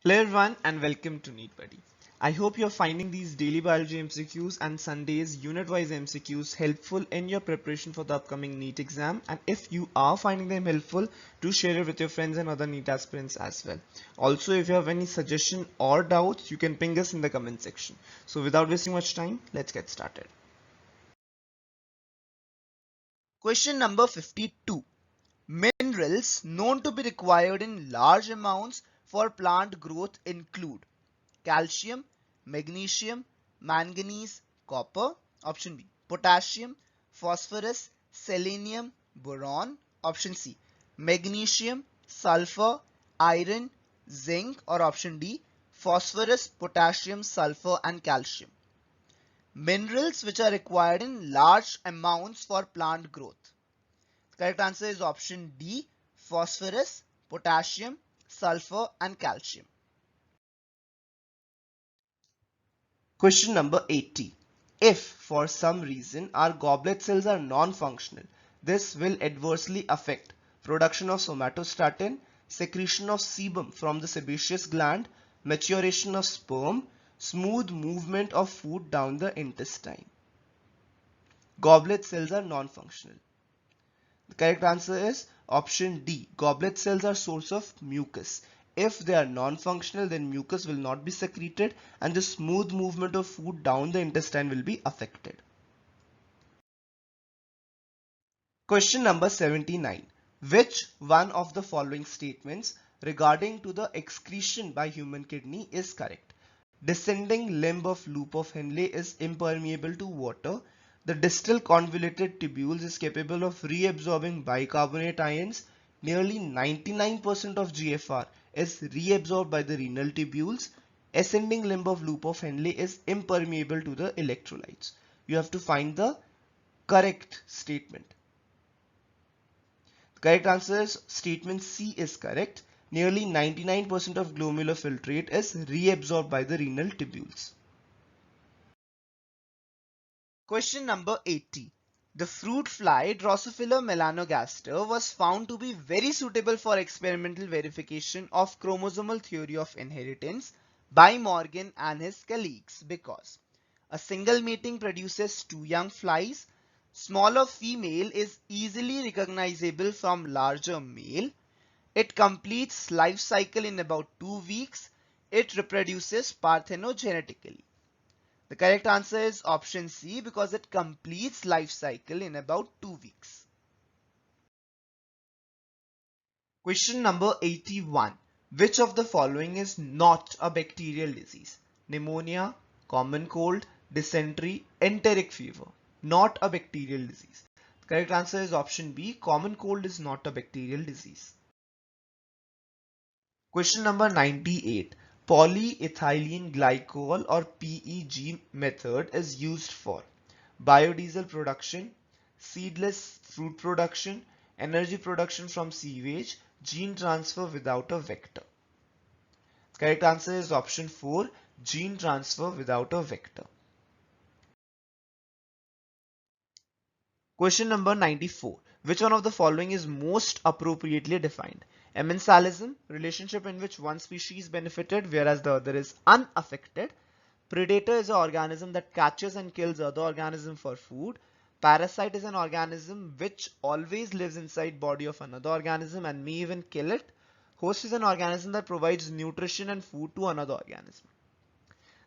Hello everyone and welcome to NEET Buddy. I hope you're finding these daily biology MCQs and Sunday's unit-wise MCQs helpful in your preparation for the upcoming NEET exam, and if you are finding them helpful, do share it with your friends and other NEET aspirants as well. Also, if you have any suggestion or doubts, you can ping us in the comment section. So without wasting much time, let's get started. Question number 52. Minerals known to be required in large amounts for plant growth include calcium, magnesium, manganese, copper. Option B. Potassium, phosphorus, selenium, boron. Option C. Magnesium, sulfur, iron, zinc. Or option D. Phosphorus, potassium, sulfur and calcium. Minerals which are required in large amounts for plant growth. The correct answer is option D, phosphorus, potassium, sulfur and calcium. Question number 80. If for some reason our goblet cells are non-functional, this will adversely affect production of somatostatin, secretion of sebum from the sebaceous gland, maturation of sperm, smooth movement of food down the intestine. Goblet cells are non-functional. The correct answer is option D. Goblet cells are source of mucus. If they are non-functional, then mucus will not be secreted and the smooth movement of food down the intestine will be affected. Question number 79. Which one of the following statements regarding to the excretion by human kidney is correct? Descending limb of loop of Henle is impermeable to water. The distal convoluted tubules is capable of reabsorbing bicarbonate ions. Nearly 99% of GFR is reabsorbed by the renal tubules. Ascending limb of loop of Henle is impermeable to the electrolytes. You have to find the correct statement. The correct answer is statement C is correct. Nearly 99% of glomerular filtrate is reabsorbed by the renal tubules. Question number 80. The fruit fly Drosophila melanogaster was found to be very suitable for experimental verification of chromosomal theory of inheritance by Morgan and his colleagues because a single mating produces two young flies, smaller female is easily recognizable from larger male, it completes life cycle in about 2 weeks, it reproduces parthenogenetically. The correct answer is option C because it completes life cycle in about 2 weeks. Question number 81. Which of the following is not a bacterial disease? Pneumonia, common cold, dysentery, enteric fever. Not a bacterial disease. The correct answer is option B. Common cold is not a bacterial disease. Question number 98. Polyethylene glycol or PEG method is used for biodiesel production, seedless fruit production, energy production from sewage, gene transfer without a vector. Correct answer is option 4, gene transfer without a vector. Question number 94. Which one of the following is most appropriately defined? Amensalism, relationship in which one species benefited whereas the other is unaffected. Predator is an organism that catches and kills other organisms for food. Parasite is an organism which always lives inside body of another organism and may even kill it. Host is an organism that provides nutrition and food to another organism.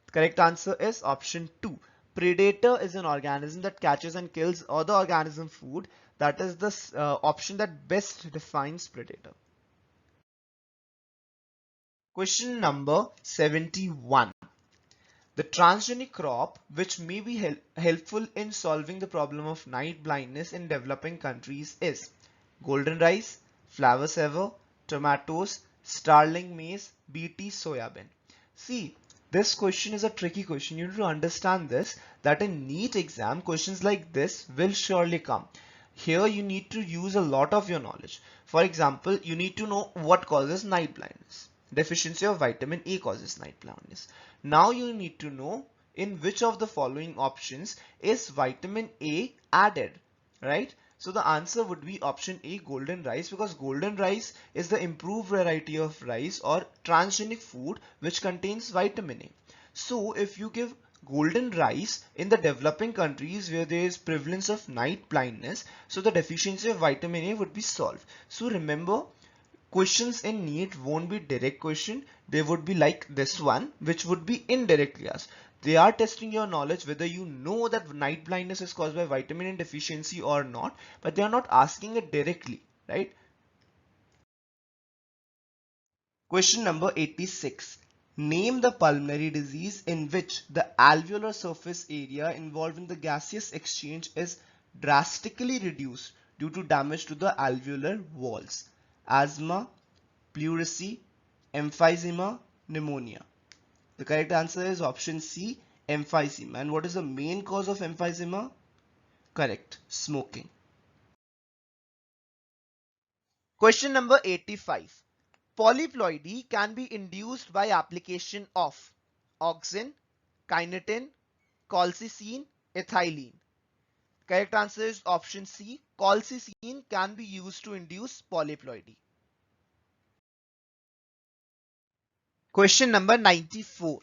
The correct answer is option 2. Predator is an organism that catches and kills other organism food. That is the option that best defines predator. Question number 71. The transgenic crop which may be helpful in solving the problem of night blindness in developing countries is golden rice, flower saver, tomatoes, starling maize, BT soybean. See, this question is a tricky question. You need to understand this, that in NEET exam questions like this will surely come. Here you need to use a lot of your knowledge. For example, you need to know what causes night blindness. Deficiency of vitamin A causes night blindness. Now you need to know in which of the following options is vitamin A added, right? So the answer would be option A, golden rice, because golden rice is the improved variety of rice or transgenic food which contains vitamin A. So if you give golden rice in the developing countries where there is prevalence of night blindness, so the deficiency of vitamin A would be solved. So remember, questions in NEET won't be direct question. They would be like this one, which would be indirectly asked. They are testing your knowledge whether you know that night blindness is caused by vitamin A deficiency or not, but they are not asking it directly, right? Question number 86. Name the pulmonary disease in which the alveolar surface area involved in the gaseous exchange is drastically reduced due to damage to the alveolar walls. Asthma, pleurisy, emphysema, pneumonia. The correct answer is option C, emphysema. And what is the main cause of emphysema? Correct, smoking. Question number 85. Polyploidy can be induced by application of auxin, kinetin, colchicine, ethylene. Correct answer is option C. Colchicine can be used to induce polyploidy. Question number 94.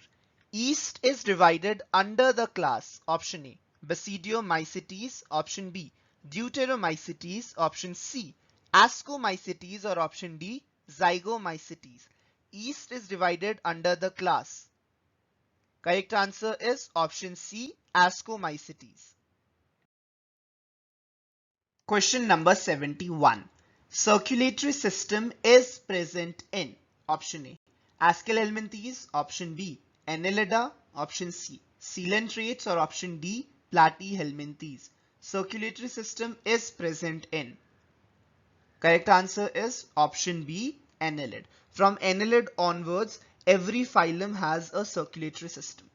Yeast is divided under the class option A, Basidiomycetes, option B, Deuteromycetes, option C, Ascomycetes, or option D, Zygomycetes. Yeast is divided under the class. Correct answer is option C, Ascomycetes. Question number 71. Circulatory system is present in option A, Ascalhelminthes, option B, Annelida, option C, Coelentrates, or option D, Platyhelminthes. Circulatory system is present in. Correct answer is option B, Annelid. From Annelid onwards, every phylum has a circulatory system.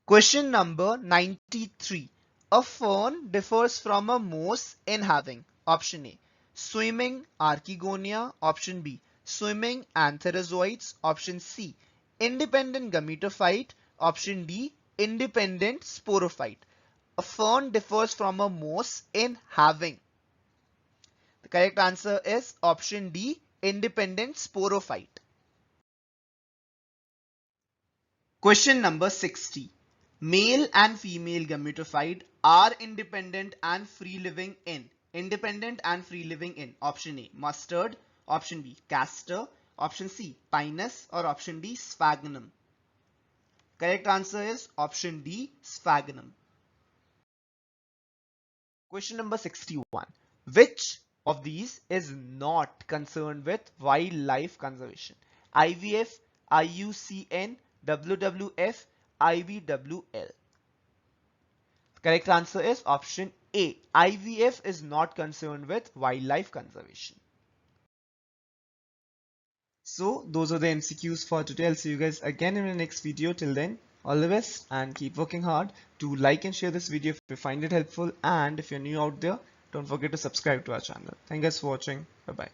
Question number 93. A fern differs from a moss in having option A, swimming archegonia, option B, swimming antherozoites, option C, independent gametophyte, option D, independent sporophyte. A fern differs from a moss in having. The correct answer is option D, independent sporophyte. Question number 60. Male and female gametophyte are independent and free living in. Independent and free living in. Option A, mustard. Option B, castor. Option C, pinus. Or option D, sphagnum. Correct answer is option D, sphagnum. Question number 61. Which of these is not concerned with wildlife conservation? IVF, IUCN, WWF, IVWL. Correct answer is option A. IVF is not concerned with wildlife conservation. So those are the MCQs for today. I'll see you guys again in the next video. Till then, all the best and keep working hard. Do like and share this video if you find it helpful, and if you're new out there, don't forget to subscribe to our channel. Thank you guys for watching. Bye bye.